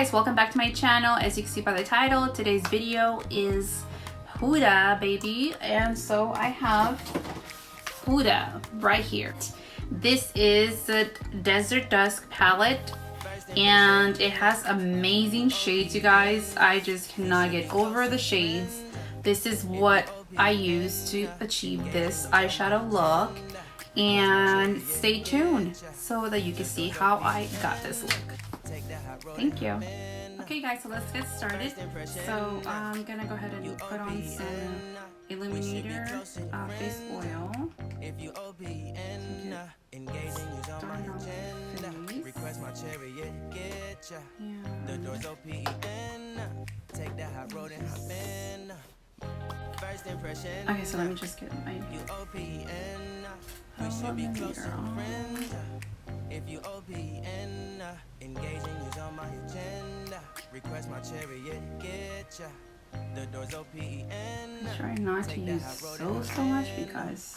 guys, welcome back to my channel. As you can see by the title, today's video is HUDA, baby. And so I have HUDA right here. This is the Desert Dusk palette and it has amazing shades, you guys. I just cannot get over the shades. This is what I use to achieve this eyeshadow look, and stay tuned so that you can see how I got this look. Thank you. Okay guys, so let's get started. So I'm gonna go ahead and put on some illuminator face oil. Okay, so let me just get my illuminator on. If you OPN, engaging is on my agenda. Request my chariot, get ya. The doors OPN. Try not to use so much because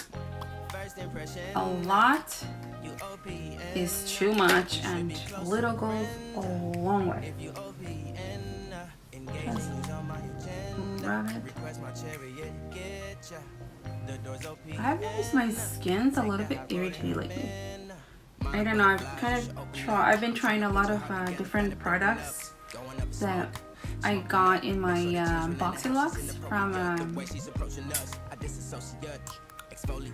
a lot is too much and a little goes a long way. Rub it. I've noticed my skin's a little bit irritated lately. I don't know, I've been trying a lot of different products that I got in my BoxyLux from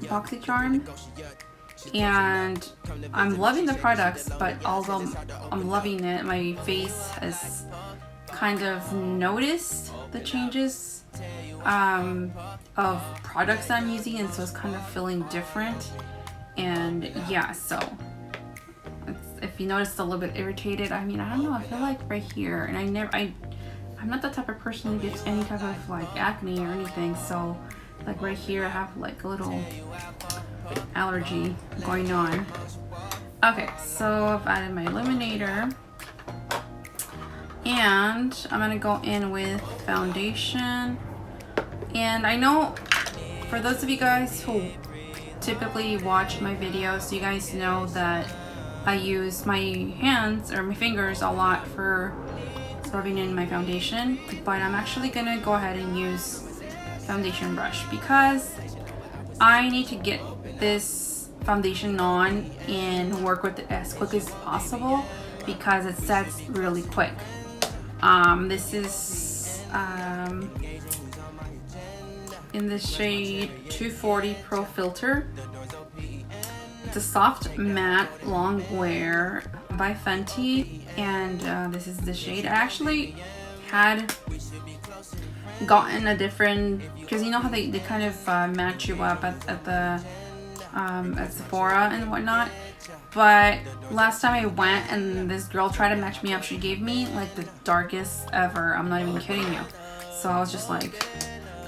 BoxyCharm, and I'm loving the products, but although I'm loving it, my face has kind of noticed the changes of products I'm using, and so it's kind of feeling different. And yeah, so if you notice, a little bit irritated. I mean, I don't know, I feel like right here, and I'm not the type of person who gets any type of like acne or anything, so like right here I have like a little allergy going on. Okay, so I've added my illuminator and I'm gonna go in with foundation. And I know for those of you guys who typically watch my videos, you guys know that I use my hands or my fingers a lot for rubbing in my foundation, but I'm actually gonna go ahead and use foundation brush because I need to get this foundation on and work with it as quick as possible because it sets really quick. This is in the shade 240 Pro Filter. It's a soft matte long wear by Fenti, and this is the shade. I actually had gotten a different, because you know how they kind of match you up at Sephora and whatnot, but last time I went and this girl tried to match me up, she gave me like the darkest ever. I'm not even kidding you. So I was just like,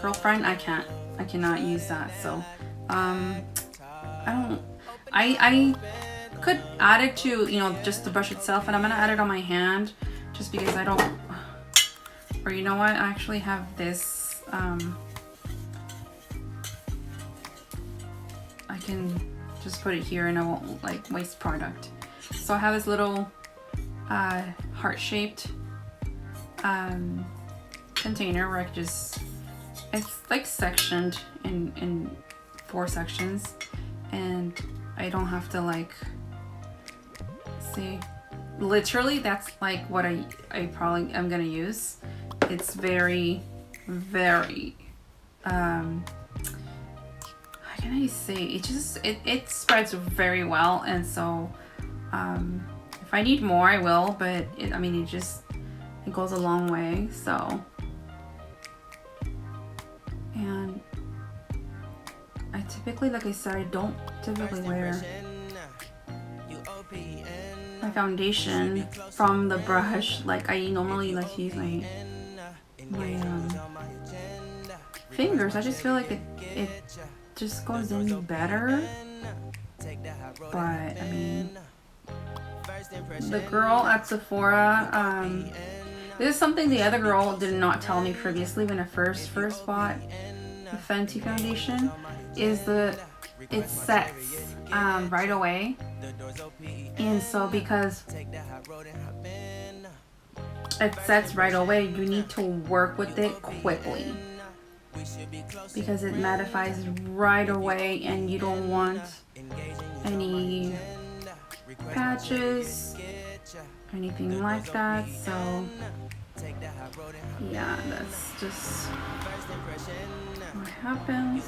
girlfriend, I cannot use that. So I could add it to, you know, just the brush itself, and I'm gonna add it on my hand just because I don't, or you know what, I actually have this, I can just put it here and I won't like waste product. So I have this little heart-shaped container where I could just, it's like sectioned in 4 sections, and I don't have to like, see, literally that's like what I probably am gonna use. It's very how can I say, it spreads very well, and so if I need more I will, but I mean it goes a long way. So, and I typically, like I said, I don't typically wear my foundation from the brush. Like I normally like to use my fingers. I just feel like it just goes in better. But I mean, the girl at Sephora, this is something the other girl did not tell me previously when I first bought the Fenty foundation, is it sets right away. And so because it sets right away. You need to work with it quickly because it mattifies right away and you don't want any patches or anything like that. So yeah, that's just what happens.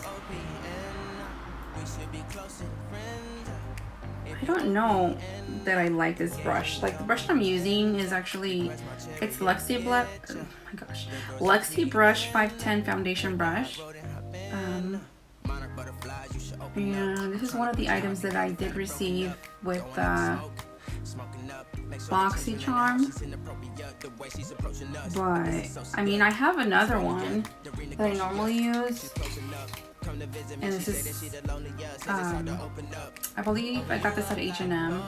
I don't know that I like this brush. Like the brush I'm using is actually, it's Luxie Brush 510 foundation brush. And this is one of the items that I did receive with BoxyCharm. But I mean, I have another one that I normally use. And this is, I believe I got this at H&M.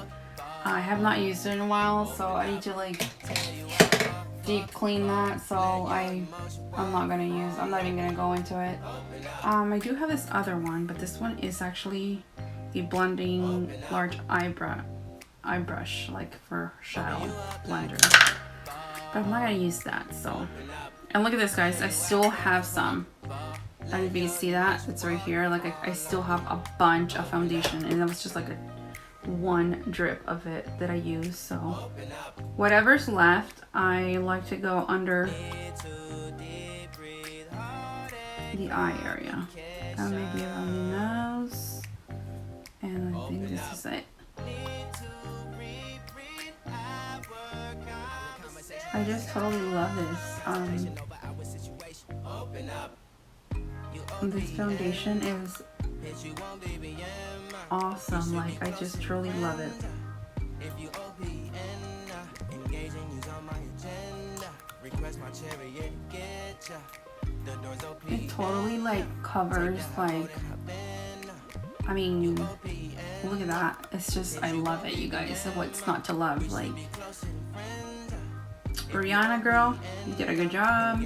I have not used it in a while, so I need to like deep clean that. So I'm not even gonna go into it. I do have this other one, but this one is actually the blending large eye brush, like for shadow blender. But I'm not gonna use that. So, and look at this, guys. I still have some. I don't know if you can see that. It's right here. Like I still have a bunch of foundation, and that was just like one drip of it that I use. So whatever's left, I like to go under the eye area, maybe around the nose, and I think this is it. I just totally love this. This foundation is awesome. Like I just truly love it. It totally like covers, like, I mean, look at that. It's just, I love it, you guys. So what's not to love? Like, Rihanna, girl, you did a good job.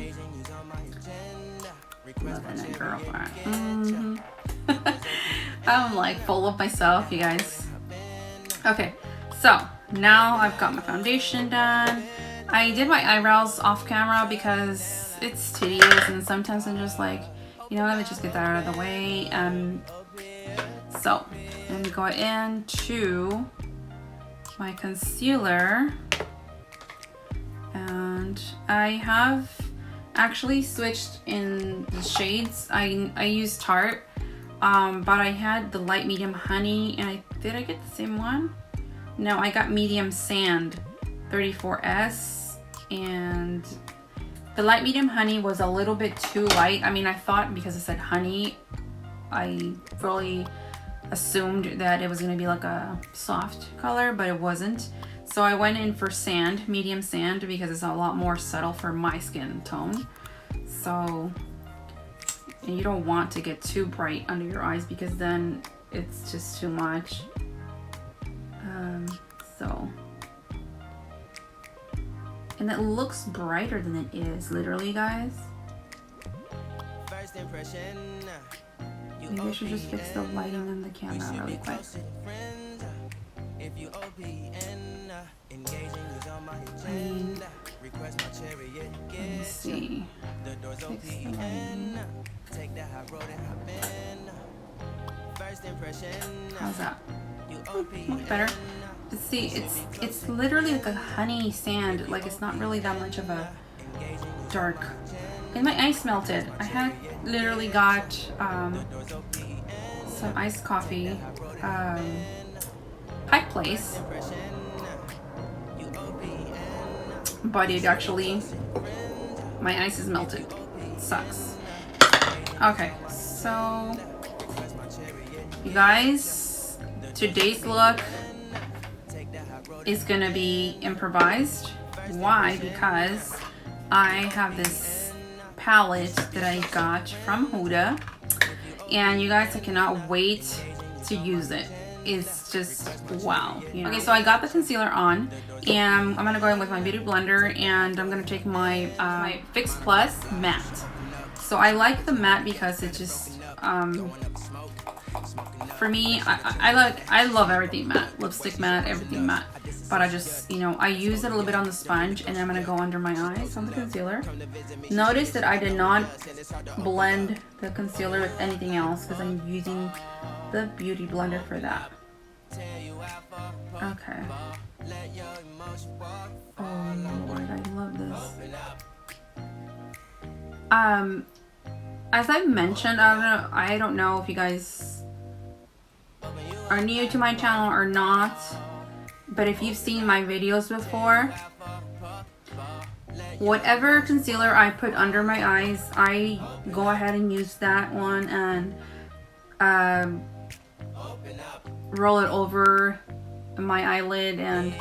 Loving it, girl. I'm like full of myself, you guys. Okay, so now I've got my foundation done. I did my eyebrows off camera because it's tedious, and sometimes I'm just like, you know, let me just get that out of the way. So I'm gonna go into my concealer, and I have actually switched in the shades. I use Tarte, but I had the light medium honey, and did I get the same one? No, I got medium sand 34S, and the light medium honey was a little bit too light. I mean, I thought because it said honey, I really assumed that it was going to be like a soft color, but it wasn't. So I went in for sand, medium sand, because it's a lot more subtle for my skin tone. So, and you don't want to get too bright under your eyes because then it's just too much. And it looks brighter than it is, literally, guys. Maybe I should just fix the lighting in the camera really quick. I mean, let me see. Fix the lighting. How's that? Much better. But see, it's literally like a honey sand. Like, it's not really that much of a dark. And my ice melted. I had literally got some iced coffee, Pike Place, but it actually, my ice is melted. It sucks. Okay, so you guys, today's look is gonna be improvised. Why? Because I have this palette that I got from HUDA, and you guys, I cannot wait to use it. It's just wow, you know? Okay, so I got the concealer on, and I'm gonna go in with my beauty blender, and I'm gonna take my my Fix Plus matte. So I like the matte because it just for me, I love everything matte, lipstick matte, everything matte. But I just, you know, I use it a little bit on the sponge, and I'm gonna go under my eyes on the concealer. Notice that I did not blend the concealer with anything else because I'm using the beauty blender for that. Okay. Oh Lord, I love this. As I mentioned, I don't know if you guys are new to my channel or not, but if you've seen my videos before, whatever concealer I put under my eyes, I go ahead and use that one and roll it over my eyelid, and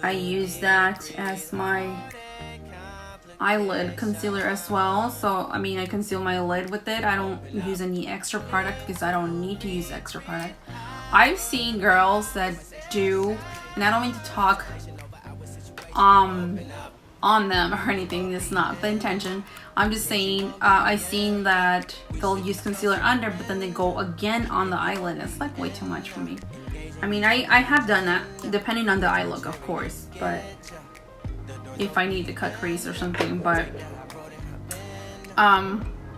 I use that as my eyelid concealer as well. So I mean, I conceal my lid with it. I don't use any extra product because I don't need to use extra product. I've seen girls that do, and I don't mean to talk on them or anything. It's not the intention. I'm just saying I've seen that they'll use concealer under, but then they go again on the eyelid. It's like way too much for me. I mean, I have done that depending on the eye look, of course, but if I need to cut crease or something, but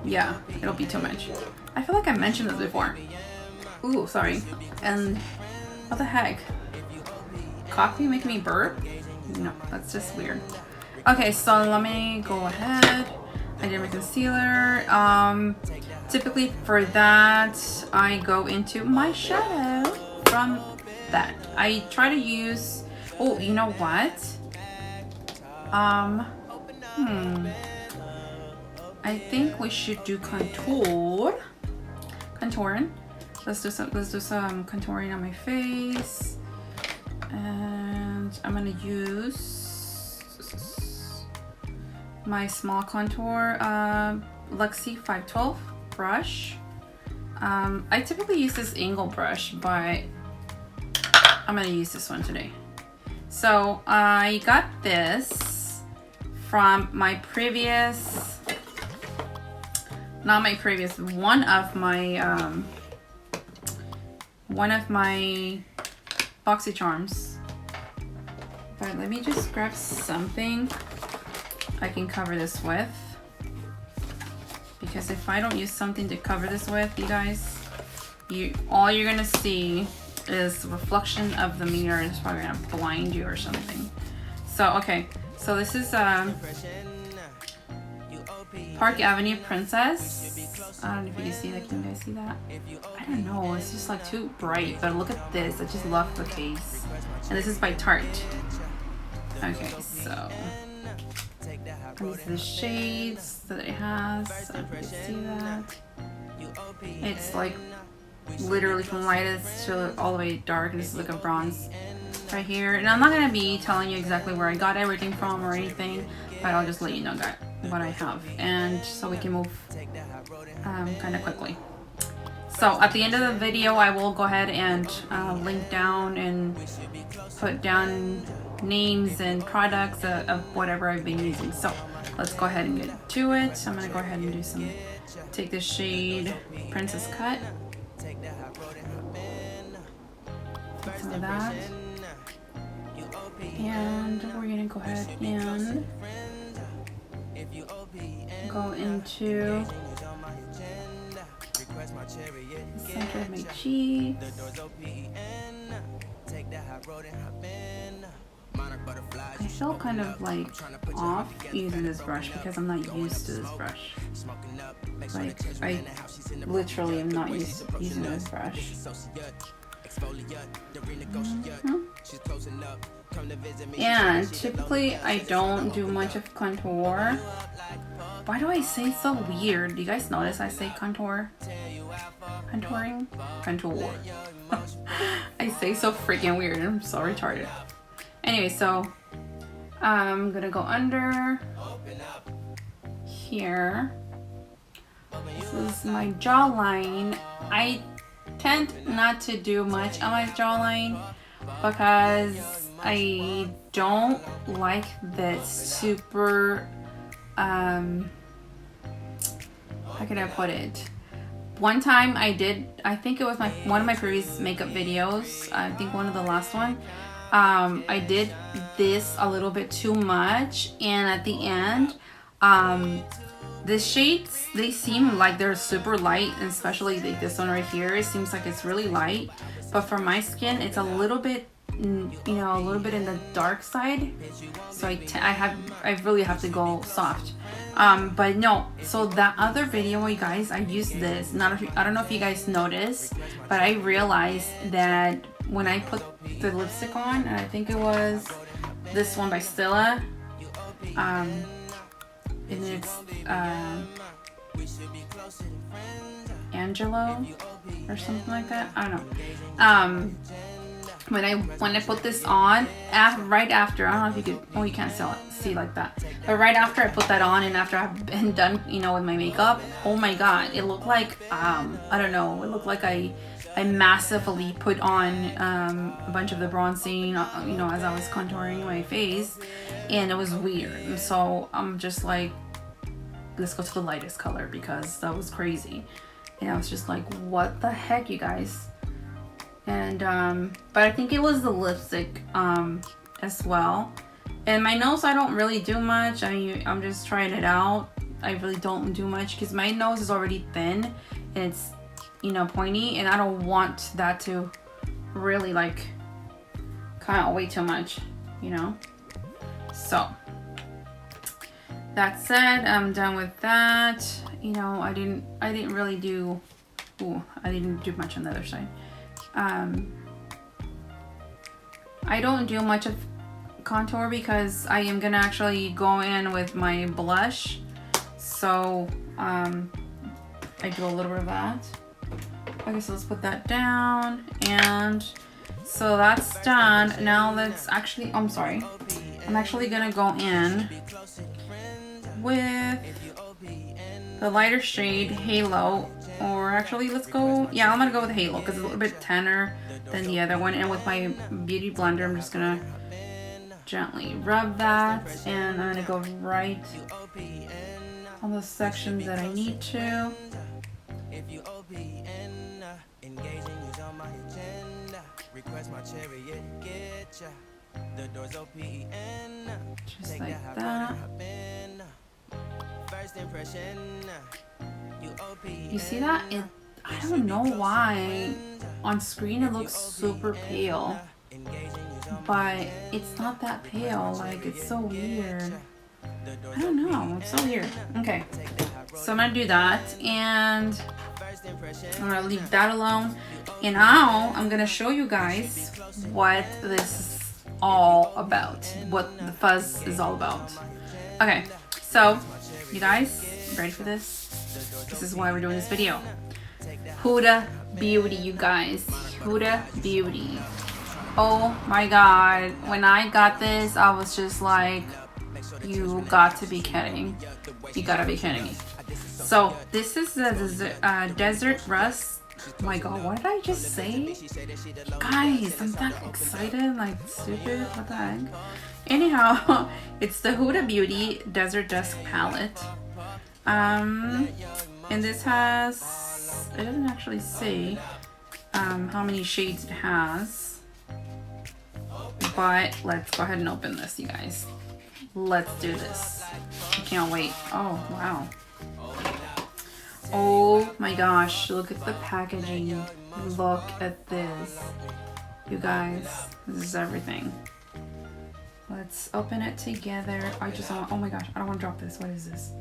yeah, it'll be too much. I feel like I mentioned this before. Ooh, sorry. And what the heck? Coffee making me burp? No, that's just weird. Okay, so let me go ahead. I did my concealer. Typically for that, I go into my shadow from that. I try to use, oh, you know what? I think we should do contouring. Let's do some contouring on my face, and I'm gonna use my small contour Luxie 512 brush. I typically use this angle brush, but I'm gonna use this one today. So I got this from my previous, not my previous, one of my BoxyCharms. But let me just grab something I can cover this with, because if I don't use something to cover this with, you guys, all you're gonna see is the reflection of the mirror. It's probably gonna blind you or something. So okay, so this is Park Avenue Princess. I don't know if you can see that. Can you guys see that? I don't know, it's just like too bright, but look at this. I just love the case. And this is by Tarte. Okay, so these are the shades that it has. I don't know if you can see that. It's like literally from lightest to all the way dark. This is like a bronze right here. And I'm not gonna be telling you exactly where I got everything from or anything, but I'll just let you know that what I have, and so we can move kind of quickly. So at the end of the video, I will go ahead and link down and put down names and products of whatever I've been using. So let's go ahead and get to it. So I'm gonna go ahead and do some, take this shade Princess Cut, some of that, and we're gonna go ahead and go into the center of my cheeks. I feel kind of like off using this brush because I'm not used to this brush. Like, I literally am not used to using this brush. And typically I don't do much of contour. Why do I say so weird? Do you guys notice I say contour? Contouring? Contour. I say so freaking weird. I'm so retarded. Anyway, so I'm gonna go under here. This is my jawline. I tend not to do much on my jawline because I don't like this super how can I put it, one time I did, I think it was one of my previous makeup videos, I think one of the last one, I did this a little bit too much, and at the end, the shades, they seem like they're super light, and especially like this one right here, it seems like it's really light, but for my skin it's a little bit, you know, a little bit in the dark side, so I really have to go soft. But no, so that other video, you guys, I used this. I don't know if you guys noticed, but I realized that when I put the lipstick on, and I think it was this one by Stila, and it's Angelo or something like that. I don't know. When I put this on, right after, I don't know if you could, oh, you can't see like that, but right after I put that on, and after I've been done, you know, with my makeup, oh my god, it looked like, I don't know, it looked like I massively put on a bunch of the bronzing, you know, as I was contouring my face, and it was weird. And so I'm just like, let's go to the lightest color, because that was crazy. And I was just like, what the heck, you guys? And but I think it was the lipstick as well. And my nose, I don't really do much. I'm just trying it out. I really don't do much because my nose is already thin and it's, you know, pointy, and I don't want that to really like kind of way too much, you know. So that said, I'm done with that. You know, I didn't really do, I didn't do much on the other side. I don't do much of contour because I am gonna actually go in with my blush, so I do a little bit of that. Okay, so let's put that down, and so that's done. Now let's actually, I'm sorry, I'm actually gonna go in with the lighter shade Halo. Or actually, let's go, yeah, I'm gonna go with Halo because it's a little bit tanner than the other one. And with my beauty blender, I'm just gonna gently rub that, and I'm gonna go right on the sections that I need to. Just like that. You see that? I don't know why on screen it looks super pale, but it's not that pale. Like, it's so weird. I don't know, it's so weird. Okay, so I'm gonna do that, and I'm gonna leave that alone, and now I'm gonna show you guys what this is all about, what the fuzz is all about. Okay, so you guys ready for this? This is why we're doing this video. Huda Beauty, you guys. Huda Beauty. Oh my god. When I got this, I was just like, you got to be kidding. You gotta be kidding me. So this is the Desert Rust. Oh my god, what did I just say? Guys, I'm that excited, like stupid. What the heck? Anyhow, it's the Huda Beauty Desert Dusk palette. And this has, it doesn't actually say how many shades it has, but let's go ahead and open this, you guys. Let's do this. I can't wait. Oh wow. Oh my gosh, look at the packaging. Look at this, you guys. This is everything. Let's open it together. I just want, oh my gosh, I don't want to drop this. What is this?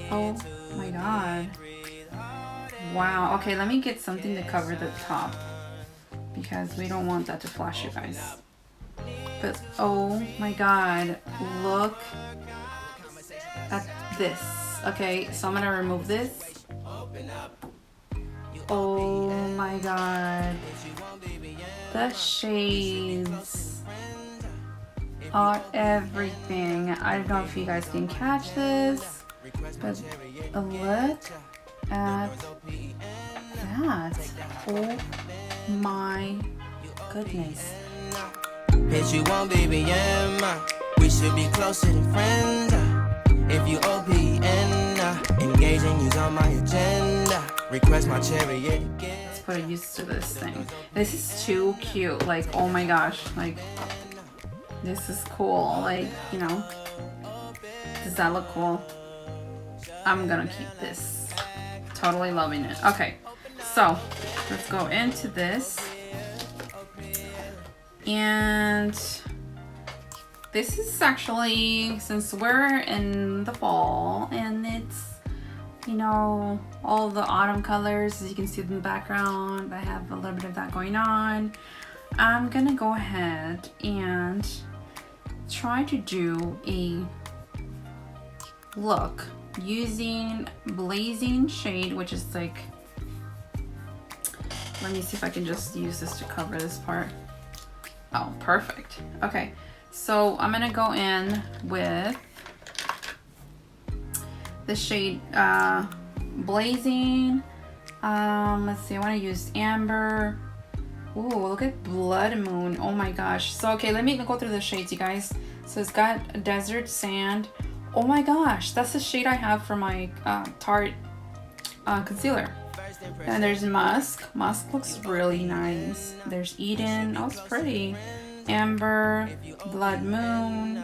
Oh my god. Wow. Okay, let me get something to cover the top because we don't want that to flash, you guys. But oh my god, look at this. Okay, so I'm gonna remove this. Oh my god. The shades are everything. I don't know if you guys can catch this, but look at that. Oh my goodness. Bitch, you won't be BM. We should be closer than friends. If you OPN, engaging you's on my agenda. request my chariot. Let's put a use to this thing. This is too cute. Like, oh my gosh. Like, this is cool. Like, you know. Does that look cool? I'm gonna keep this. Totally loving it. Okay. So, let's go into this. And this is actually, since we're in the fall and it's, you know, all the autumn colors, as you can see in the background, I have a little bit of that going on. I'm gonna go ahead and try to do a look using Blazing shade, which is like, let me see if I can just use this to cover this part. Oh, perfect. Okay, so I'm gonna go in with the shade Blazing. Let's see, I want to use Amber. Ooh, look at Blood Moon. Oh my gosh. So okay, let me go through the shades, you guys. So it's got Desert Sand. Oh my gosh, that's the shade I have for my Tarte concealer. And there's Musk. Musk looks really nice. There's Eden. Oh, it's pretty. Amber, Blood Moon.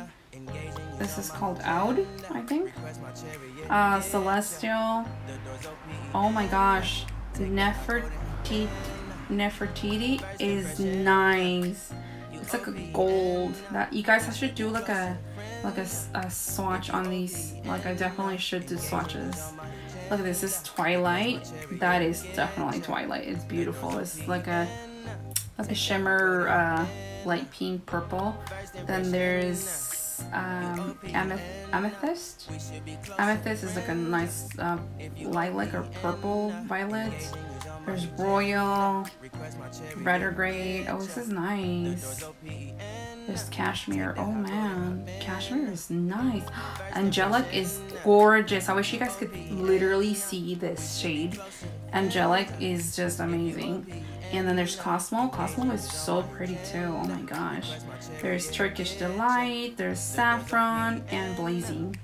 This is called Oud, I think. Celestial. Oh my gosh. Nefertiti is nice. It's like a gold. That you guys, I should do like a swatch on these. Like I definitely should do swatches. Look at this. This is Twilight. That is definitely Twilight. It's beautiful. It's like a shimmer, light pink purple. Then there's amethyst. Amethyst is like a nice lilac or purple violet. There's Royal, Retrograde. Oh, this is nice. There's Cashmere. Oh man, Cashmere is nice. Angelic is gorgeous. I wish you guys could literally see this shade. Angelic is just amazing. And then there's Cosmo. Cosmo is so pretty too. Oh my gosh. There's Turkish Delight. There's Saffron and Blazing.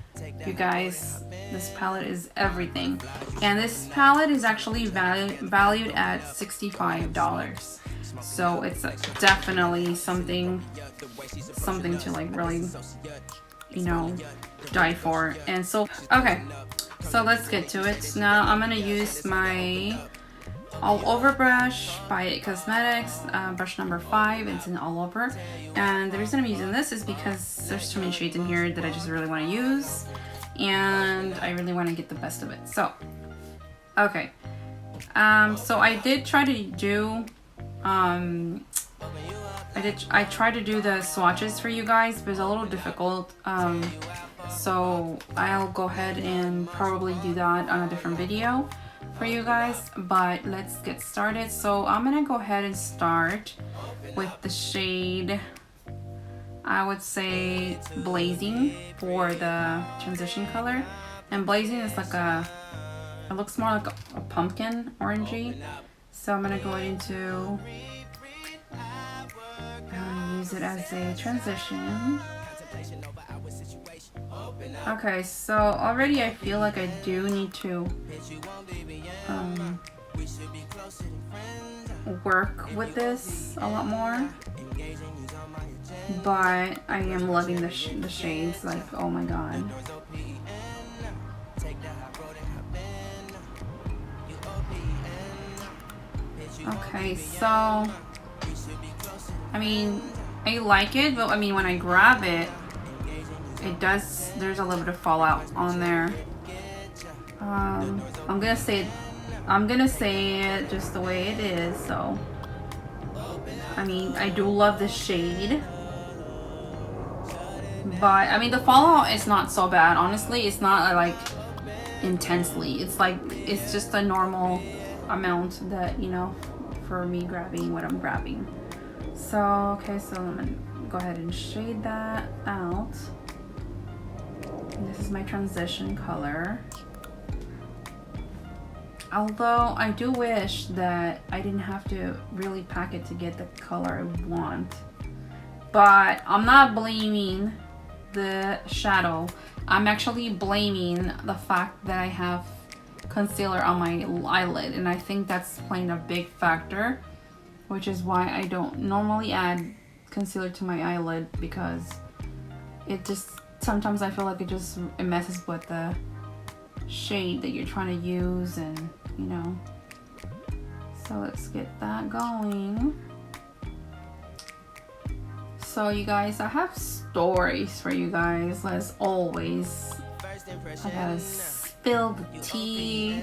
You guys, this palette is everything. And this palette is actually valued at $65. So it's definitely something to like really, you know, die for. And so, okay, so let's get to it. Now I'm gonna use my all over brush by Cosmetics, brush number 5. It's an all over, and the reason I'm using this is because there's too many shades in here that I just really want to use, and I really want to get the best of it. So okay, so I did try to do I tried to do the swatches for you guys, but it's a little difficult, so I'll go ahead and probably do that on a different video for you guys. But let's get started. So I'm gonna go ahead and start with the shade, I would say Blazing for the transition color. And Blazing is like it looks more like a pumpkin orangey. So I'm gonna go into, use it as a transition. Okay, so already I feel like I do need to work with this a lot more, but I am loving the shades. Like, oh my god. Okay, so I mean, I like it, but I mean, when I grab it, there's a little bit of fallout on there. I'm gonna say it just the way it is. So I mean, I do love the shade, but I mean, the fallout is not so bad, honestly. It's not like intensely. It's like, it's just a normal amount that, you know, for me grabbing what I'm grabbing. So okay, so I'm gonna go ahead and shade that out. And this is my transition color. Although I do wish that I didn't have to really pack it to get the color I want. But I'm not blaming the shadow. I'm actually blaming the fact that I have concealer on my eyelid, and I think that's playing a big factor, which is why I don't normally add concealer to my eyelid, because it just sometimes I feel like it messes with the shade that you're trying to use, and you know. So let's get that going. So you guys, I have stories for you guys as always. I gotta spill the tea.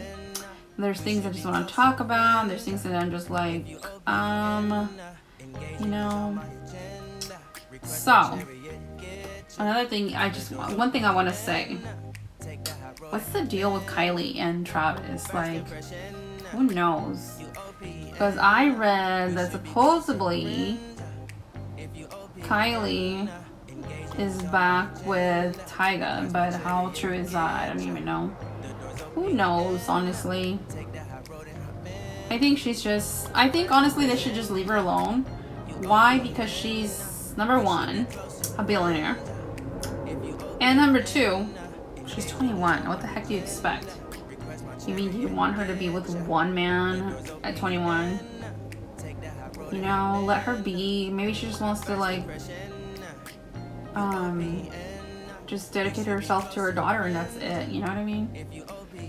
There's things I just want to talk about. There's things that I'm just like, you know. So another thing, one thing I want to say. What's the deal with Kylie and Travis? Like, who knows? Because I read that supposedly Kylie is back with Tyga, but how true is that? I don't even know. Who knows, honestly. I think honestly they should just leave her alone. Why? Because she's, number one, a billionaire. And number two, she's 21. What the heck do you expect? You mean you want her to be with one man at 21? You know, let her be. Maybe she just wants to like just dedicate herself to her daughter, and that's it. You know what I mean?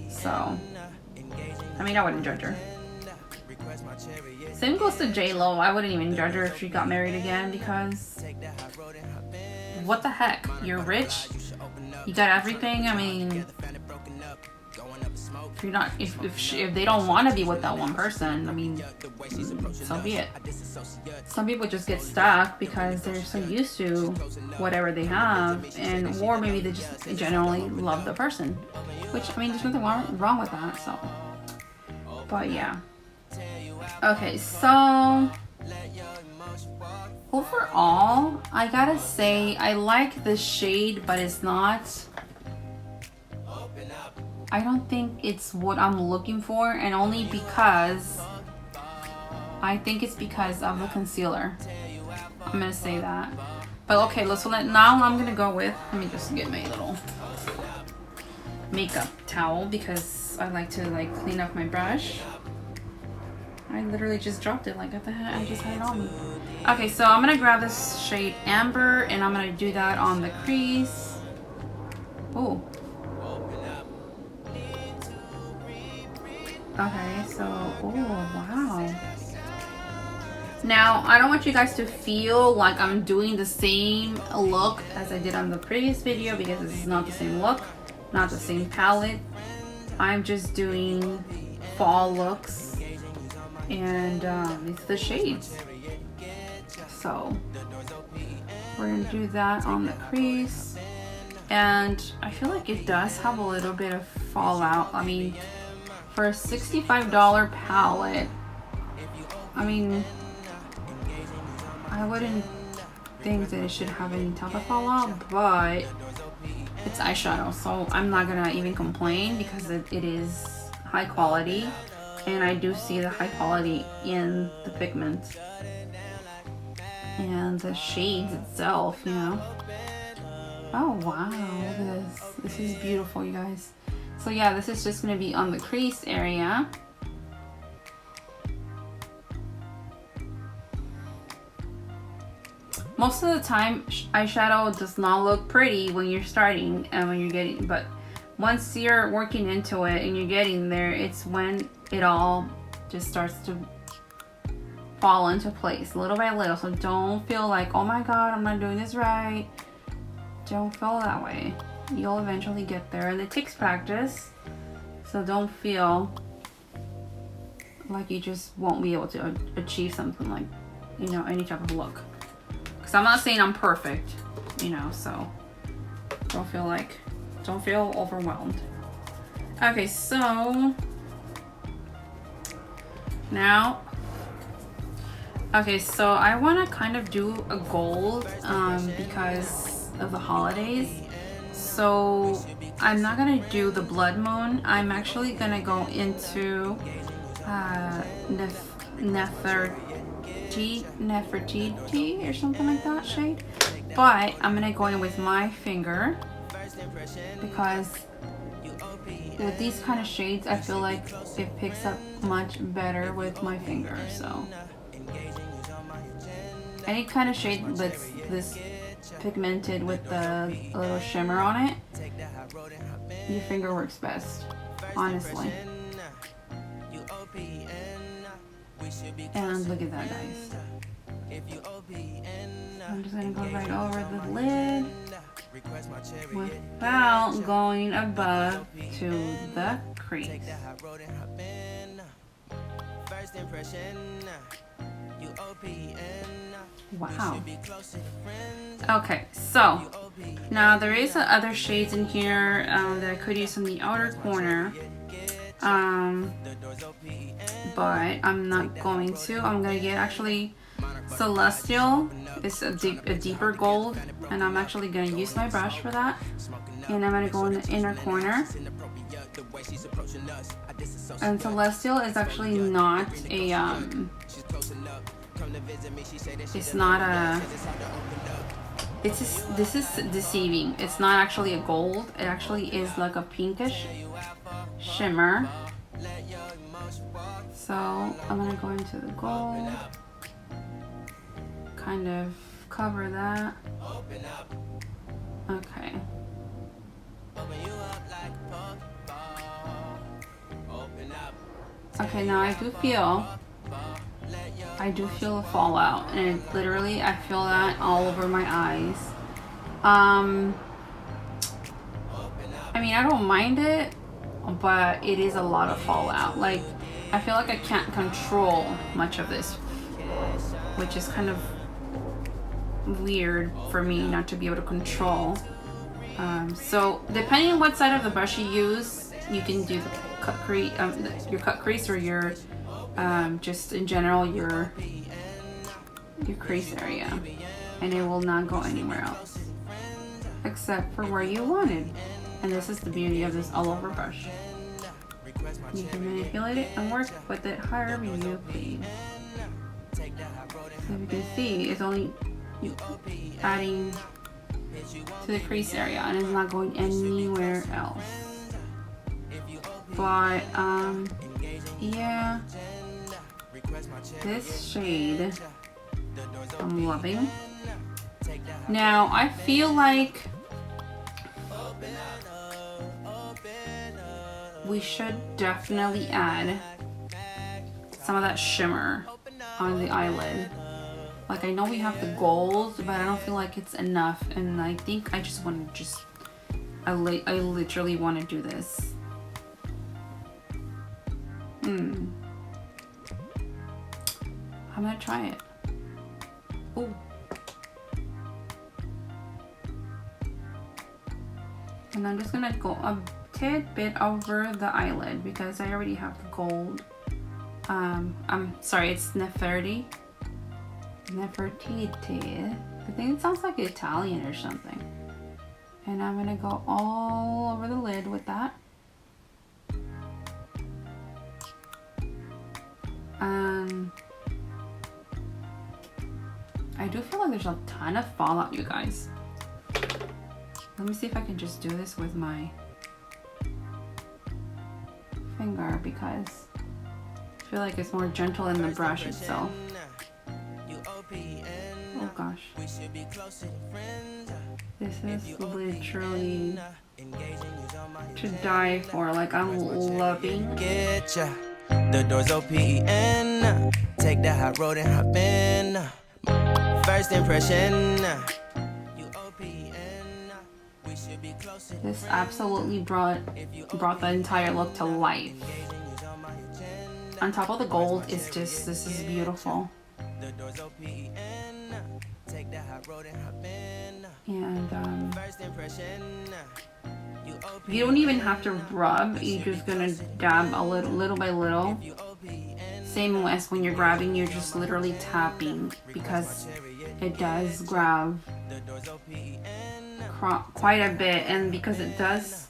So I mean, I wouldn't judge her. Same goes to J-Lo. I wouldn't even judge her if she got married again, because what the heck? You're rich, you got everything. I mean, if you're not, if they don't want to be with that one person, I mean, so be it. Some people just get stuck because they're so used to whatever they have, and or maybe they just generally love the person, which, I mean, there's nothing wrong with that. So, but yeah. Okay, so overall, I gotta say I like the shade, but it's not, I don't think it's what I'm looking for, and only because I think it's because of the concealer. I'm gonna say that. But okay, now I'm gonna go with, let me just get my little makeup towel, because I like to like clean up my brush. I literally just dropped it, like what the heck, I just had it on me. Okay, so I'm gonna grab this shade Amber, and I'm gonna do that on the crease. Oh. Okay, so, oh wow. Now, I don't want you guys to feel like I'm doing the same look as I did on the previous video, because this is not the same look, not the same palette. I'm just doing fall looks, and it's the shades. So we're gonna do that on the crease, and I feel like it does have a little bit of fallout. I mean, for a $65 palette, I mean, I wouldn't think that it should have any type of fallout, but it's eyeshadow, so I'm not gonna even complain, because it is high quality, and I do see the high quality in the pigment and the shades itself, you know. Oh wow, look at this. This is beautiful, you guys. So yeah, this is just gonna be on the crease area. Most of the time, eyeshadow does not look pretty when you're starting and when you're getting, but once you're working into it and you're getting there, it's when it all just starts to fall into place little by little. So don't feel like, oh my god, I'm not doing this right. Don't feel that way. You'll eventually get there, and it takes practice. So don't feel like you just won't be able to achieve something like, you know, any type of look. Because I'm not saying I'm perfect, you know, so don't feel overwhelmed. Okay, so now, okay, so I want to kind of do a gold because of the holidays. So I'm not gonna do the blood moon. I'm actually gonna go into Nefertiti or something like that shade, but I'm gonna go in with my finger, because with these kind of shades, I feel like it picks up much better with my finger. So any kind of shade that's this pigmented with the little shimmer on it, your finger works best, honestly. And look at that, guys. I'm just gonna go right over the lid without going above to the crease. Wow. Okay, so now there is other shades in here that I could use on the outer corner, but I'm not going to. I'm gonna get actually Celestial. It's a deeper gold, and I'm actually gonna use my brush for that. And I'm gonna go in the inner corner. And Celestial is actually not a it's not a it's just, this is deceiving. It's not actually a gold. It actually is like a pinkish shimmer. So I'm gonna go into the gold, kind of cover that. Okay. Okay, now I do feel a fallout, and it literally, I feel that all over my eyes. I mean, I don't mind it, but it is a lot of fallout. Like, I feel like I can't control much of this, which is kind of weird for me not to be able to control. So depending on what side of the brush you use, you can do the cut crease, your cut crease, or your just in general your crease area, and it will not go anywhere else except for where you wanted. And this is the beauty of this all over brush. You can manipulate it and work with it however you please. So if you can see, it's only adding to the crease area and it's not going anywhere else. But yeah, this shade I'm loving. Now I feel like we should definitely add some of that shimmer on the eyelid. Like, I know we have the gold, but I don't feel like it's enough, and I think I just want to I literally want to do this. I'm gonna try it. Oh. And I'm just gonna go a tad bit over the eyelid because I already have the gold. I'm sorry, it's Nefertiti. I think it sounds like Italian or something. And I'm gonna go all over the lid with that. I do feel like there's a ton of fallout, you guys. Let me see if I can just do this with my finger because I feel like it's more gentle in the brush itself. Oh gosh. This is literally to die for. Like, I'm loving. The doors open. Take the hot road and hop in. First impression. This absolutely brought the entire look to life. On top of the gold, it's just, this is beautiful. And you don't even have to rub, you're just gonna dab a little by little. Same as when you're grabbing, you're just literally tapping because it does grab quite a bit, and because this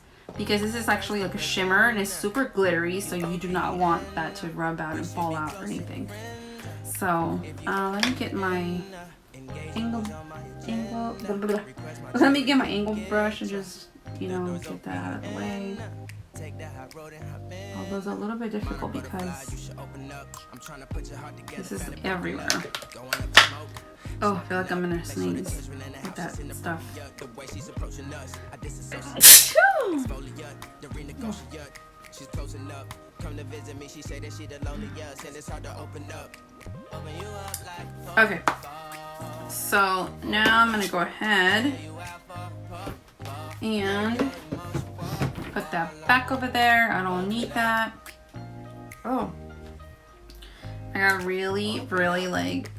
is actually like a shimmer and it's super glittery, so you do not want that to rub out and fall out or anything. So let me get my let me get my angle brush and just, you know, get that out of the way. Although it's a little bit difficult because this is everywhere. Oh, I feel like I'm gonna sneeze with that stuff. She's closing up. Come to visit me. She say that she the loneliest and it's hard to open up. Okay. So now I'm gonna go ahead and put that back over there. I don't need that. Oh. I got really like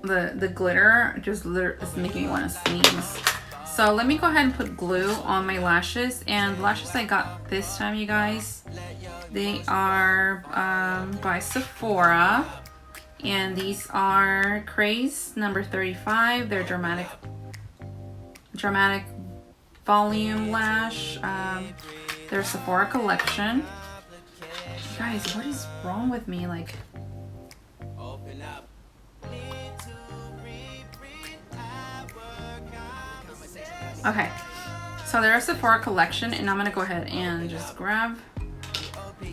the glitter just is making me want to sneeze. So let me go ahead and put glue on my lashes, and the lashes I got this time, you guys, they are by Sephora, and these are Craze number 35. They're dramatic volume lash. They're Sephora collection. You guys, what is wrong with me? Like, okay, so they're a Sephora collection, and I'm gonna go ahead and just grab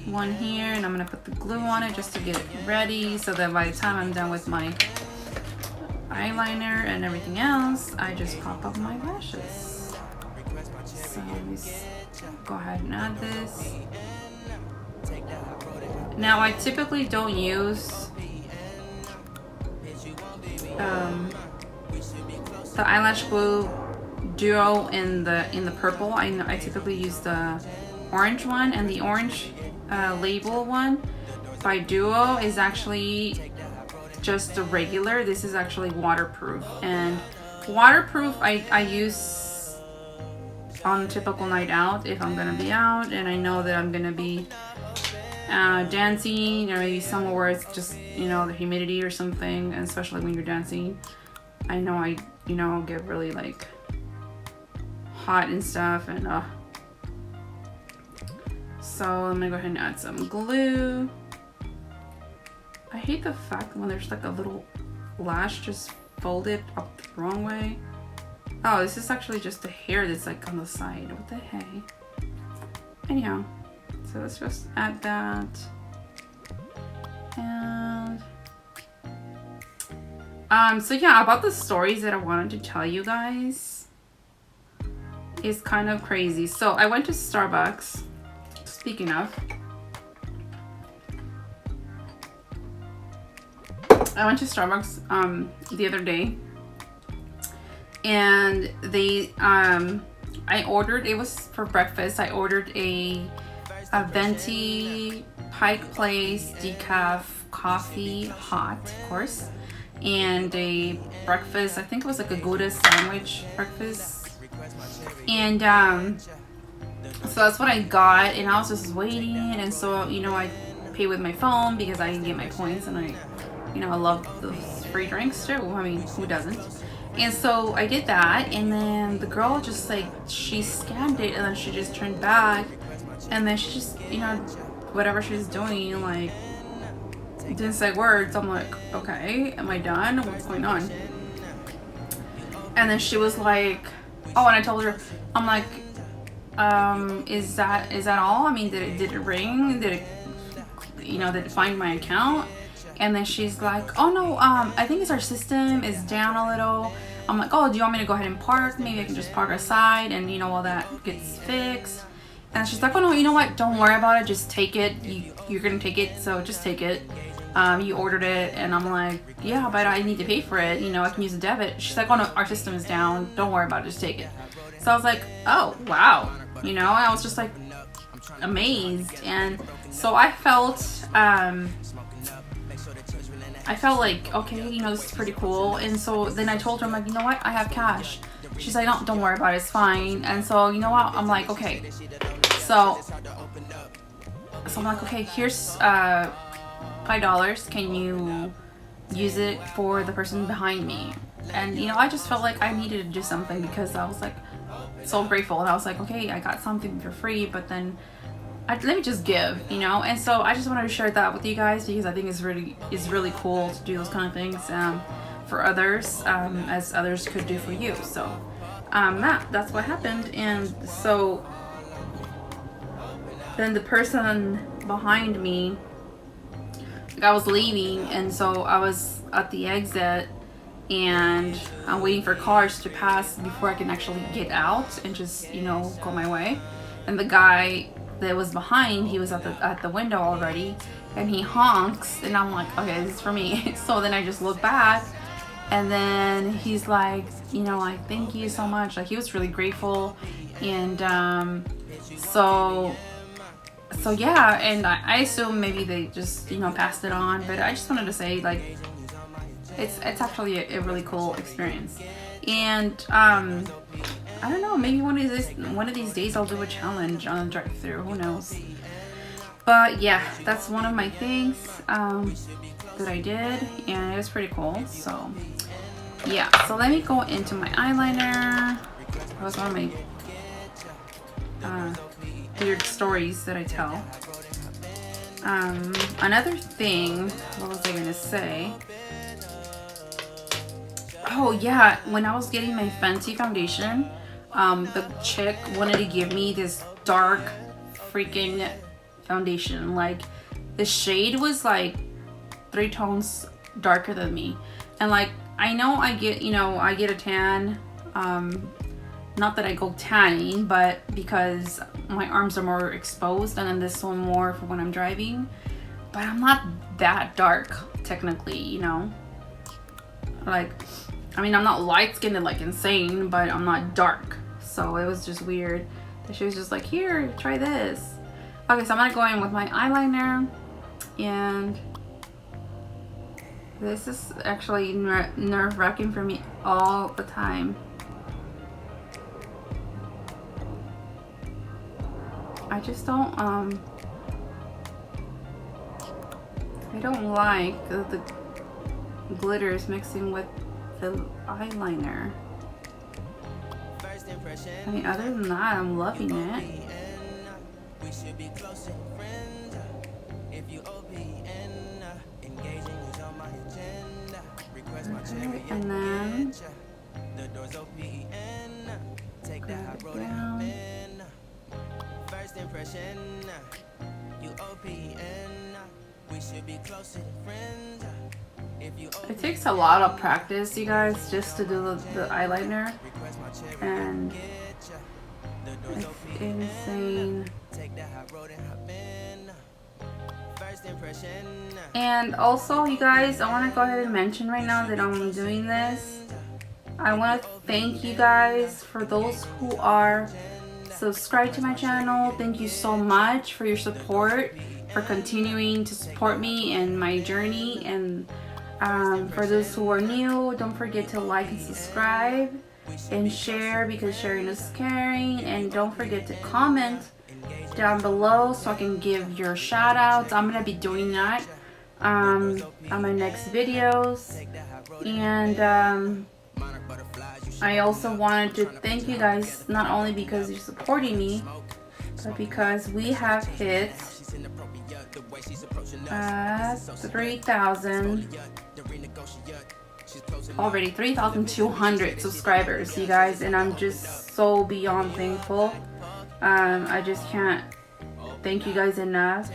one here, and I'm gonna put the glue on it just to get it ready, so that by the time I'm done with my eyeliner and everything else, I just pop up my lashes. So let me go ahead and add this. Now I typically don't use the eyelash glue duo in the purple. I typically use the orange one, and the orange label one by Duo is actually just the regular. This is actually waterproof, and waterproof I use on a typical night out if I'm gonna be out and I know that I'm gonna be dancing, or maybe somewhere where it's just, you know, the humidity or something, and especially when you're dancing. I know I get really like hot and stuff, and so I'm gonna go ahead and add some glue. I hate the fact when there's like a little lash just folded up the wrong way. Oh, this is actually just the hair that's like on the side. What the heck? Anyhow, so let's just add that. And so yeah, about the stories that I wanted to tell you guys is kind of crazy. So I went to Starbucks. Speaking of, I went to Starbucks the other day, and they I ordered, it was for breakfast, I ordered a Fenti Pike Place decaf coffee hot, of course, and a breakfast, I think it was like a Gouda sandwich breakfast, and so that's what I got, and I was just waiting, and so, you know, I pay with my phone because I can get my points, and I, you know, I love those free drinks too. I mean, who doesn't? And so I did that, and then the girl just like, she scanned it, and then she just turned back, and then she just, you know, whatever she was doing, like, didn't say words. I'm like, okay, am I done? What's going on? And then she was like, oh, and I told her, I'm like, is that all? I mean, did it ring? Did it, you know, did it find my account? And then she's like, oh no, I think it's our system is down a little. I'm like, oh, do you want me to go ahead and park? Maybe I can just park aside, and you know, while that gets fixed. And she's like, oh no, you know what? Don't worry about it. Just take it. You're gonna take it, so just take it. You ordered it, and I'm like, yeah, but I need to pay for it. You know, I can use a debit. She's like, oh no, our system is down. Don't worry about it. Just take it. So I was like, oh wow, you know, and I was just like amazed, and so I felt like, okay, you know, this is pretty cool. And so then I told her, I'm like, you know what, I have cash. She's like, don't worry about it, it's fine. And so, you know what, I'm like, okay. So I'm like, okay, here's $5. Can you use it for the person behind me? And you know, I just felt like I needed to do something because I was like so grateful. And I was like, okay, I got something for free, but then let me just give, you know. And so I just wanted to share that with you guys because I think it's really cool to do those kind of things for others, as others could do for you. So that's what happened. And so then the person behind me, like, I was leaving, and so I was at the exit and I'm waiting for cars to pass before I can actually get out and just, you know, go my way. And the guy that was behind, he was at the window already, and he honks, and I'm like, okay, this is for me. So then I just look back, and then he's like, you know, like, thank you so much. Like, he was really grateful. And so yeah, and I assume maybe they just, you know, passed it on, but I just wanted to say, like, it's actually a really cool experience. And I don't know, maybe one of these days I'll do a challenge on a drive-thru, who knows. But yeah, that's one of my things that I did, and it was pretty cool. So yeah, so let me go into my eyeliner. That was one of my weird stories that I tell. Another thing, what was I gonna say? Oh yeah, when I was getting my Fenti foundation, the chick wanted to give me this dark freaking foundation. Like, the shade was like 3 tones darker than me, and like, I know I get, you know, I get a tan, not that I go tanning, but because my arms are more exposed, and then this one more for when I'm driving. But I'm not that dark technically, you know, like, I mean, I'm not light skinned like insane, but I'm not dark. So it was just weird that she was just like, here, try this. Okay, so I'm gonna go in with my eyeliner, and this is actually nerve-wracking for me all the time. I just don't, I don't like the glitters mixing with the eyeliner. I mean, other than that, I'm loving it. Okay, and then grab it down. First impression, you OPN, we should be closer than friends. It takes a lot of practice, you guys, just to do the eyeliner, and it's insane. And also, you guys, I want to go ahead and mention right now that I'm doing this. I want to thank you guys for those who are subscribed to my channel. Thank you so much for your support, for continuing to support me and my journey. And for those who are new, don't forget to like and subscribe and share, because sharing is caring. And don't forget to comment down below so I can give your shout outs. I'm gonna be doing that on my next videos. And I also wanted to thank you guys, not only because you're supporting me, but because we have hit 3,000 already, 3,200 subscribers, you guys, and I'm just so beyond thankful. I just can't thank you guys enough.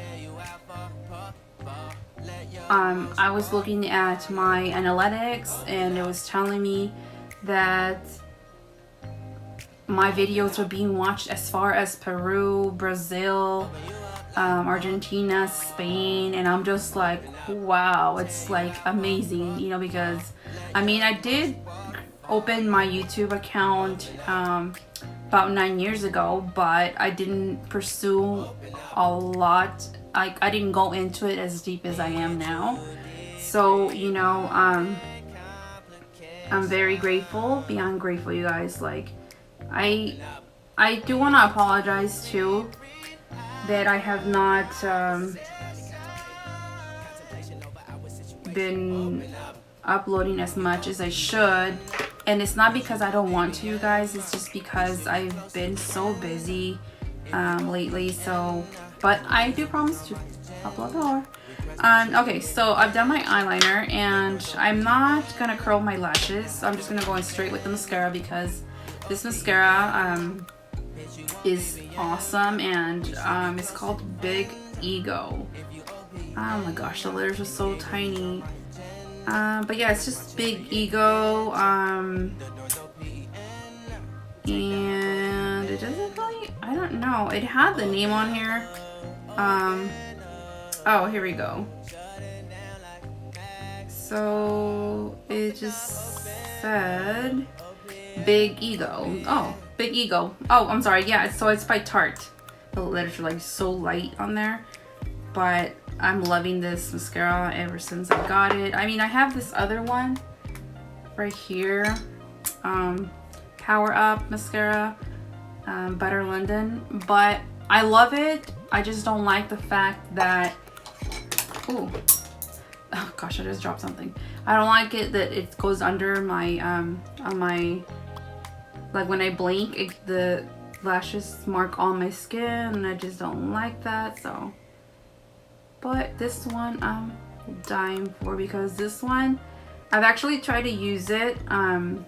I was looking at my analytics, and it was telling me that my videos are being watched as far as Peru, Brazil, Argentina, Spain, and I'm just like, wow, it's like amazing, you know, because I mean, I did open my YouTube account about 9 years ago, but I didn't pursue a lot. I didn't go into it as deep as I am now. So, you know, I'm very grateful, beyond grateful, you guys. Like, I do want to apologize too that I have not been uploading as much as I should. And it's not because I don't want to, you guys. It's just because I've been so busy lately. So, but I do promise to upload more. Okay, so I've done my eyeliner, and I'm not gonna curl my lashes. I'm just gonna go in straight with the mascara, because this mascara is awesome, and it's called Big Ego. Oh my gosh, the letters are so tiny. But yeah, it's just Big Ego. And it doesn't really, I don't know. It had the name on here. Oh, here we go. So it just said Big Ego. Oh, Big Ego. Oh, I'm sorry. Yeah, so it's by Tarte. The letters are like so light on there, but I'm loving this mascara ever since I got it. I mean, I have this other one right here, Power Up mascara, Butter London, but I love it. I just don't like the fact that, ooh, oh gosh, I just dropped something. I don't like it that it goes under my, on my, like when I blink, the lashes mark on my skin, and I just don't like that, so. But this one I'm dying for, because this one, I've actually tried to use it, I've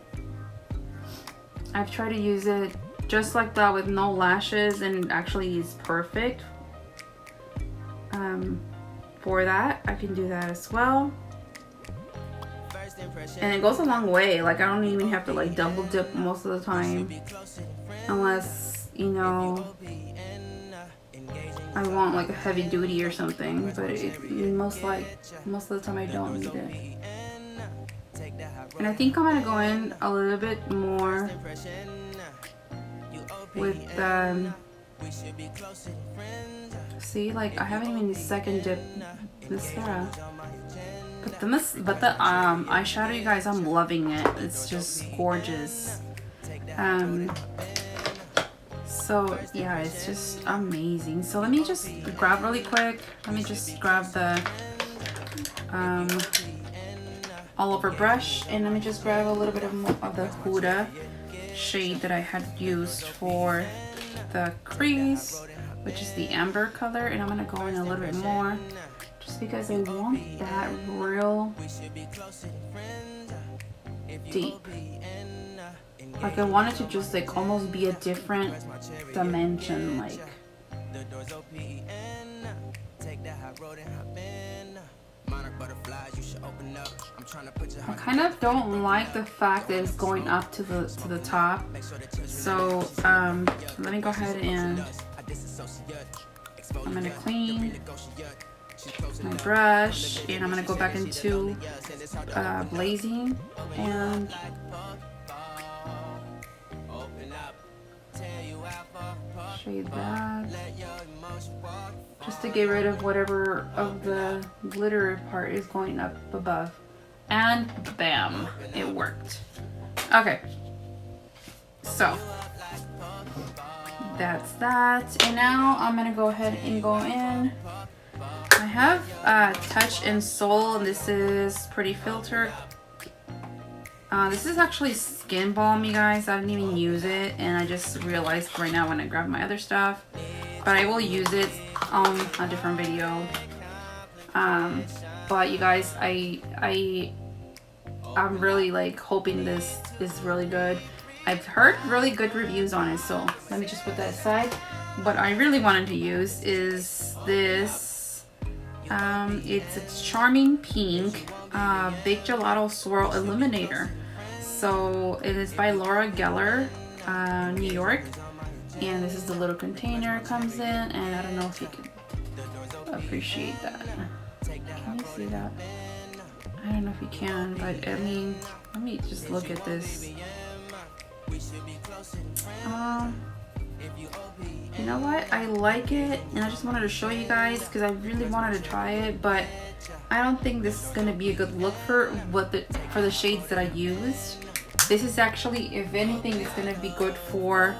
tried to use it just like that with no lashes, and it actually is perfect. For that, I can do that as well. And it goes a long way. Like, I don't even have to like double dip most of the time, unless, you know, I want like a heavy duty or something, but most of the time I don't need it. And I think I'm gonna go in a little bit more with see, like I haven't even second dip mascara, but the eyeshadow, you guys, I'm loving it. It's just gorgeous. So yeah, it's just amazing. So let me just grab really quick. Let me just grab the all over brush, and let me just grab a little bit of the HUDA shade that I had used for the crease, which is the amber color, and I'm gonna go in a little bit more just because I want that real deep. Like I want it to just like almost be a different dimension, like. I kind of don't like the fact that it's going up to the top. So let me go ahead and I'm gonna clean my brush, and I'm gonna go back into blazing and shade that just to get rid of whatever of the glitter part is going up above. And bam, it worked. Okay, so that's that, and now I'm gonna go ahead and go in. I have Touch and Soul, and this is Pretty Filter. This is actually Skin Balm, you guys. I didn't even use it, and I just realized right now when I grab my other stuff, but I will use it on a different video. But you guys, I'm really like hoping this is really good. I've heard really good reviews on it, so let me just put that aside. What I really wanted to use is this. It's a Charming Pink Big Gelato Swirl Illuminator. So it is by Laura Geller, New York, and this is the little container it comes in, and I don't know if you can appreciate that. Can you see that? I don't know if you can, but I mean, let me just look at this. You know what? I like it, and I just wanted to show you guys because I really wanted to try it, but I don't think this is gonna be a good look for the shades that I used. This is actually, if anything, it's gonna be good for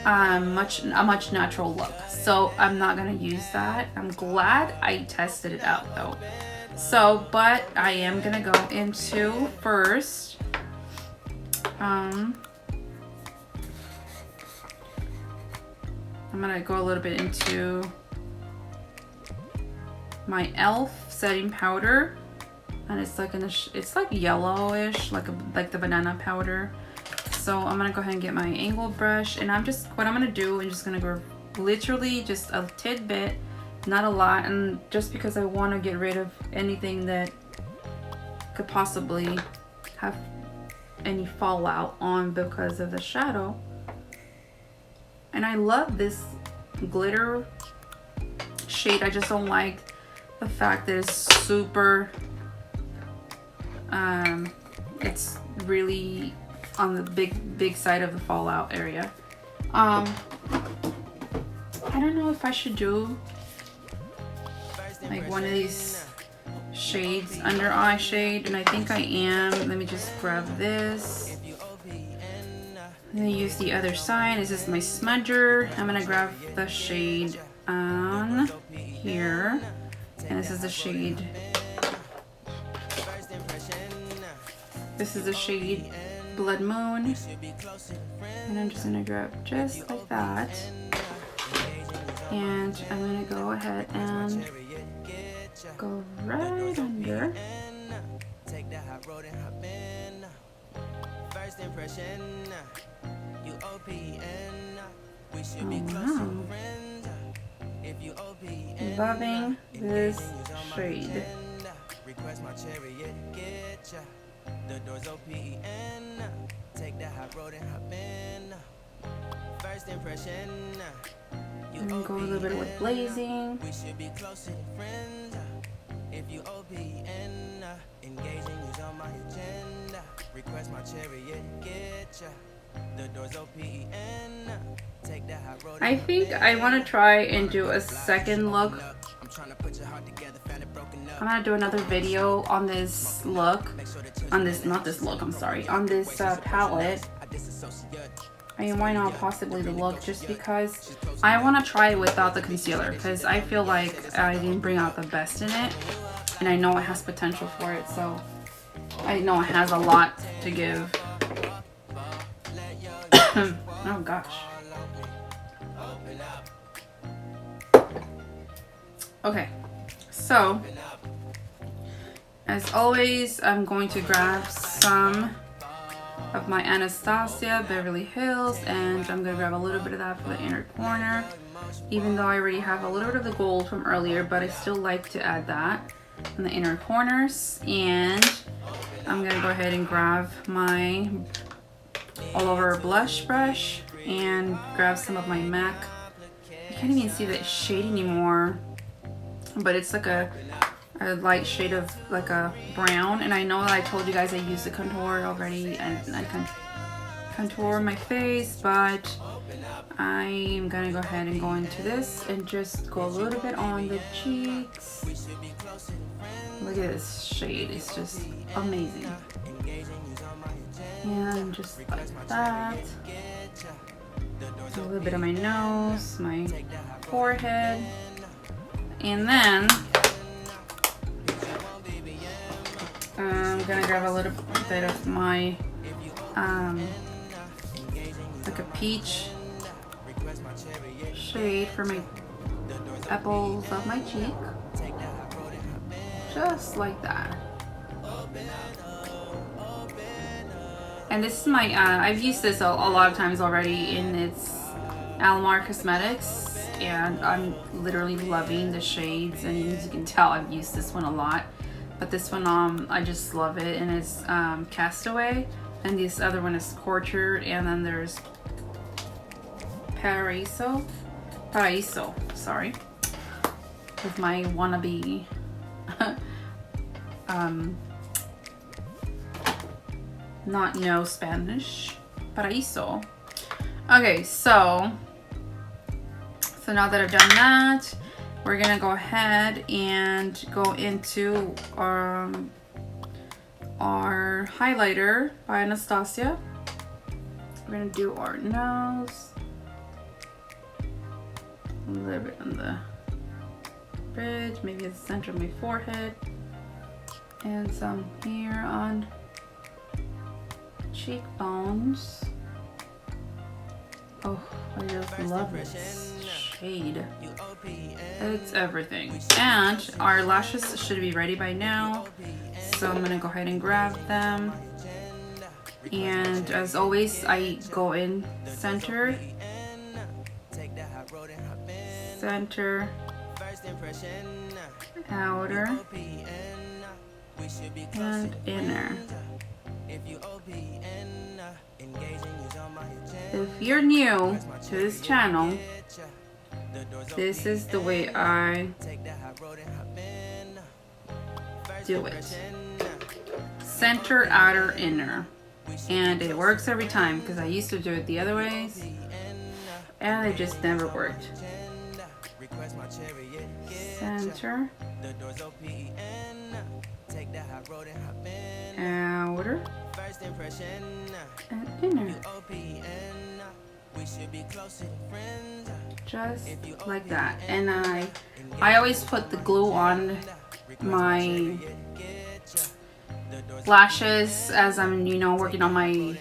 a much natural look. So I'm not gonna use that. I'm glad I tested it out though. So, but I am gonna go into first. I'm gonna go a little bit into my e.l.f. setting powder, and it's like it's like yellowish, like the banana powder. So I'm gonna go ahead and get my angled brush, and what I'm gonna do, I'm just gonna go literally just a tidbit, not a lot, and just because I want to get rid of anything that could possibly have any fallout on because of the shadow. And I love this glitter shade. I just don't like the fact that it's super it's really on the big side of the fallout area. I don't know if I should do like one of these shades under eye shade, and I think I am. Let me just grab this. I'm gonna use the other side. This is my smudger. I'm gonna grab the shade on here, and this is the shade. This is the shade Blood Moon, and I'm just gonna grab just like that, and I'm gonna go ahead and go right under. Oh, wow. Loving this shade. The doors OPN. Take the hot road and hop in. First impression. And go a little bit with blazing. We should be closer friends. If you OPN, engaging is on my agenda. Request my chariot, get ya. The doors OPN. Take the hot road. I think I want to try and do a second look. I'm gonna do another video on this look, on this palette. I mean, why not possibly the look, just because I want to try it without the concealer, because I feel like I didn't bring out the best in it, and I know it has potential for it, so I know it has a lot to give. Oh gosh. Okay, so as always, I'm going to grab some of my Anastasia Beverly Hills, and I'm going to grab a little bit of that for the inner corner, even though I already have a little bit of the gold from earlier, but I still like to add that in the inner corners. And I'm going to go ahead and grab my all over blush brush and grab some of my MAC. I can't even see the shade anymore, but it's like a light shade of like a brown, and I know that I told you guys I used the contour already, and I can contour my face, but I'm gonna go ahead and go into this and just go a little bit on the cheeks. Look at this shade, it's just amazing. And just like that. A little bit of my nose, my forehead, and then I'm gonna grab a little bit of my like a peach shade for my apples of my cheek, just like that. And this is my I've used this a lot of times already, in its Alamar Cosmetics, and I'm literally loving the shades, and as you can tell I've used this one a lot. But this one, I just love it, and it's Castaway, and this other one is Tortured, and then there's Paraíso, sorry, with my wannabe not know Spanish, Paraíso. Okay, so now that I've done that, we're gonna go ahead and go into our highlighter by Anastasia. We're gonna do our nose, a little bit on the bridge, maybe at the center of my forehead, and some here on cheekbones. Oh, I just love this shade. It's everything. And our lashes should be ready by now, so I'm gonna go ahead and grab them. And as always, I go in center, center, outer, and inner. If you're new to this channel, this is the way I do it. Center, outer, inner. And it works every time because I used to do it the other ways and it just never worked. Center, outer, and inner. Just like that. And I always put the glue on my lashes as I'm, you know, working on my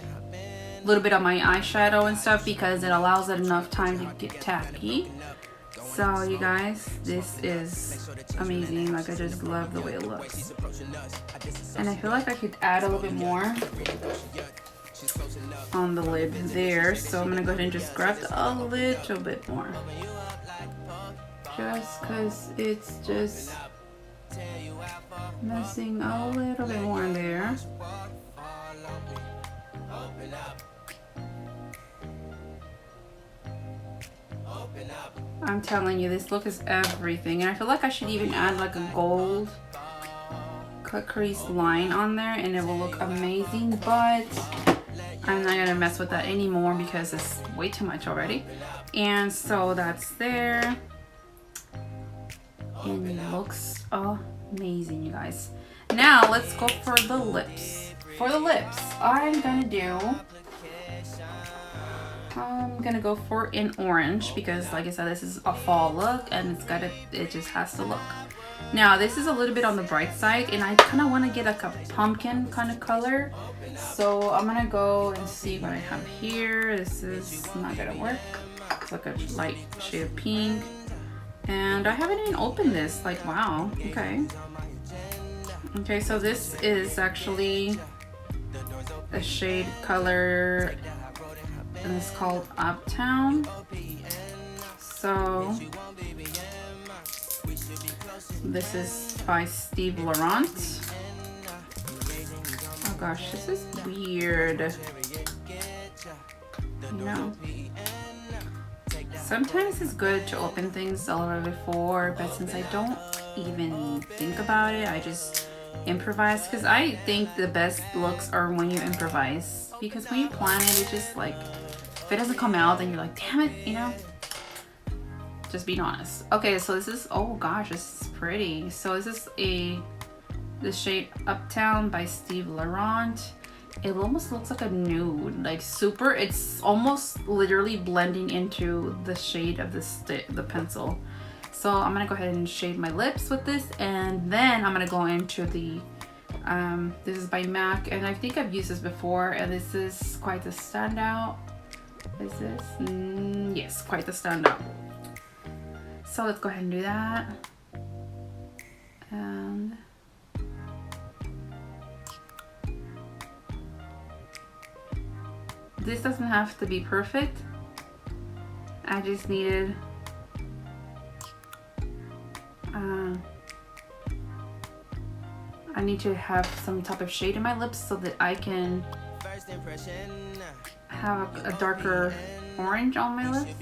little bit of my eyeshadow and stuff, because it allows it enough time to get tacky. So you guys, this is amazing. Like, I just love the way it looks, and I feel like I could add a little bit more on the lid there, so I'm gonna go ahead and just grab a little bit more, just because it's just missing a little bit more in there. I'm telling you, this look is everything, and I feel like I should even add like a gold cut crease line on there and it will look amazing, but I'm not gonna mess with that anymore because it's way too much already. And so that's there, and it looks amazing, you guys. Now let's go for the lips. For the lips, I'm gonna go for an orange because, like I said, this is a fall look and it just has to look. Now this is a little bit on the bright side, and I kind of want to get like a pumpkin kind of color. So I'm gonna go and see what I have here. This is not gonna work. It's like a light shade of pink, and I haven't even opened this. Like, wow. Okay, so this is actually a shade color, and it's called Uptown. So this is by Steve Laurent. Oh gosh, this is weird. You know, sometimes it's good to open things a little bit before, but since I don't even think about it, I just improvise, because I think the best looks are when you improvise, because when you plan it, it's just like, if it doesn't come out, then you're like, damn it, you know, just being honest. Okay, so this is, oh gosh, this is pretty. So this is the shade Uptown by Steve Laurent. It almost looks like a nude, like super, it's almost literally blending into the shade of the pencil. So I'm gonna go ahead and shade my lips with this, and then I'm gonna go into the this is by M.A.C, and I think I've used this before, and this is quite the standout. Is this? Yes, quite the standout. So let's go ahead and do that. And this doesn't have to be perfect. I just needed I need to have some type of shade in my lips so that I can have a darker orange on my lips.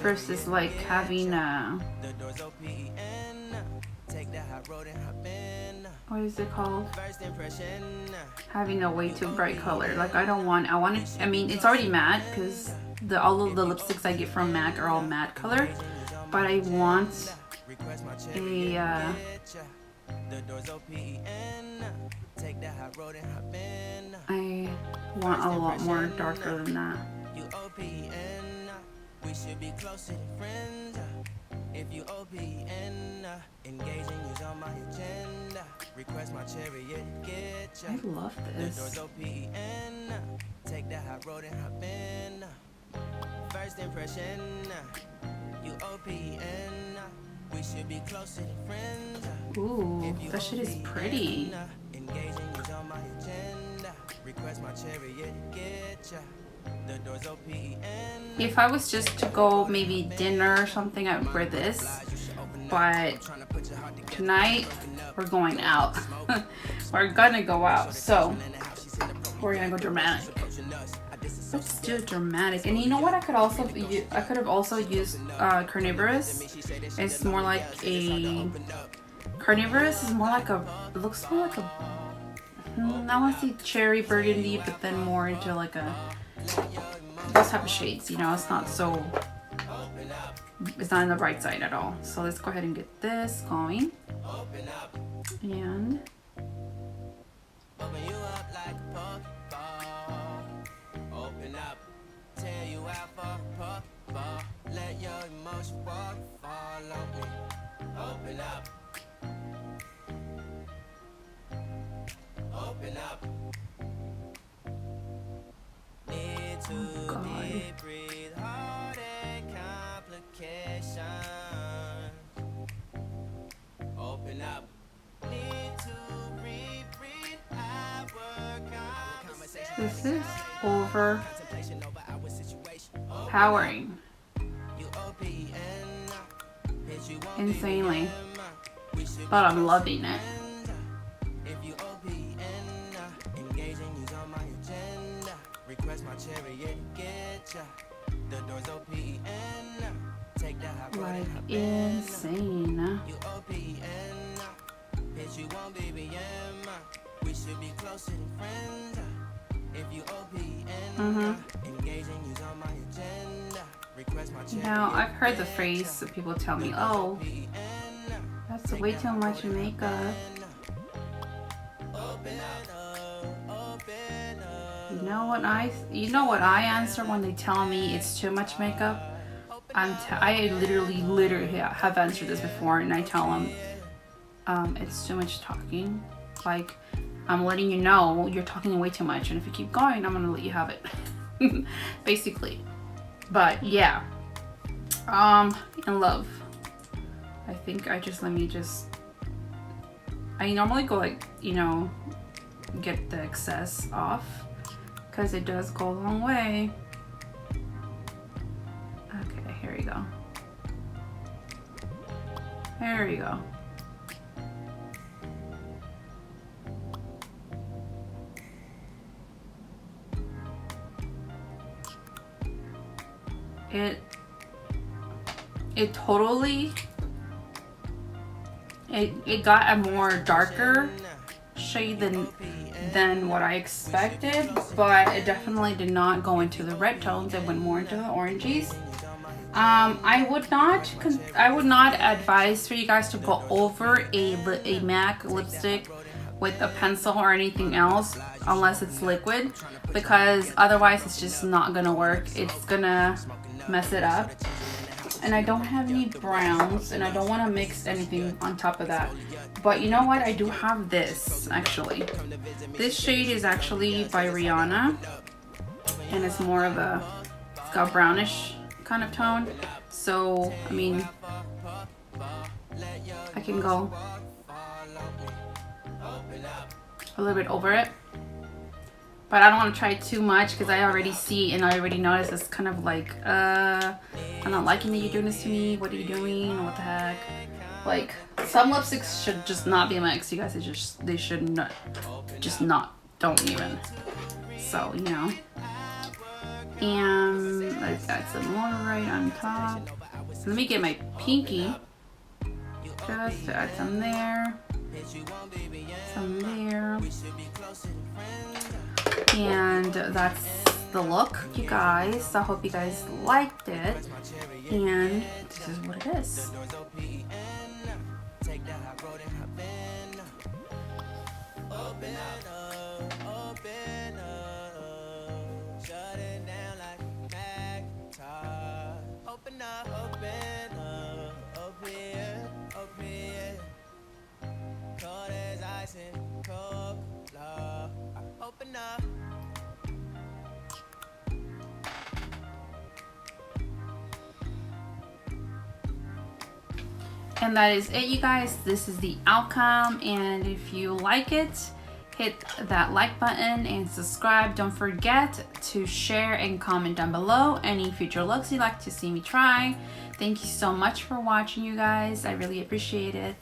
Versus like having what is it called? Having a way too bright color. Like, I want it, I mean, it's already matte because all of the lipsticks I get from M.A.C are all matte color, but I want a lot more darker than that. We should be closer than friends. If you OPN, engaging is on my agenda. Request my chariot, get ya. I love this. The doors OPN, take that hot road and hop in. First impression, you OPN. We should be closer than friends. Ooh, that shit is pretty. Engaging is on my agenda. Request my chariot to get ya. The doors open. If I was just to go maybe dinner or something, I would wear this. But tonight we're going out. We're gonna go out, so we're gonna go dramatic. Let's do dramatic. And you know what? I could have also used carnivorous. It's more like a carnivorous is more like a. It looks more like a. I want to see cherry burgundy, but then more into like a those type of shades. You know, it's not so. It's not on the bright side at all. So let's go ahead and get this going. And open up, tear you out for a puff, let your emotion walk, follow me. Open up, open up. Need to deep breathe, heart and complications. Open up, need to reread our conversation. this is overpowering. Insanely. But I'm loving it. Like insane. We should be closer than friends. If you Now I've heard the phrase that people tell me, "Oh, that's way too much makeup." You know what I answer when they tell me it's too much makeup? I literally have answered this before, and I tell them, it's too much talking. Like, I'm letting you know you're talking way too much, and if you keep going, I'm gonna let you have it. Basically. But yeah, in love. I think I normally go like, you know, get the excess off, because it does go a long way. Okay, here we go. There we go. It totally it got a more darker shade than what I expected, but it definitely did not go into the red tones. It went more into the oranges. I would not advise for you guys to go over a MAC lipstick with a pencil or anything else unless it's liquid, because otherwise it's just not gonna work. It's gonna mess it up. And I don't have any browns, and I don't want to mix anything on top of that. But you know what? I do have this, actually. This shade is actually by Rihanna, and it's more of a, it's got a brownish kind of tone. So, I mean, I can go a little bit over it. But I don't want to try too much, because I already see and I already notice it's kind of like, I'm not liking that you're doing this to me. What are you doing? What the heck? Like, some lipsticks should just not be mixed, you guys. They should not, don't even. So, you know. And let's add some more right on top. So let me get my pinky. Just to add some there. Some there. And that's the look, you guys. I hope you guys liked it, and this is what it is. Open up. And that is it, you guys. This is the outcome, and if you like it, hit that like button and subscribe. Don't forget to share and comment down below any future looks you'd like to see me try. Thank you so much for watching, you guys. I really appreciate it.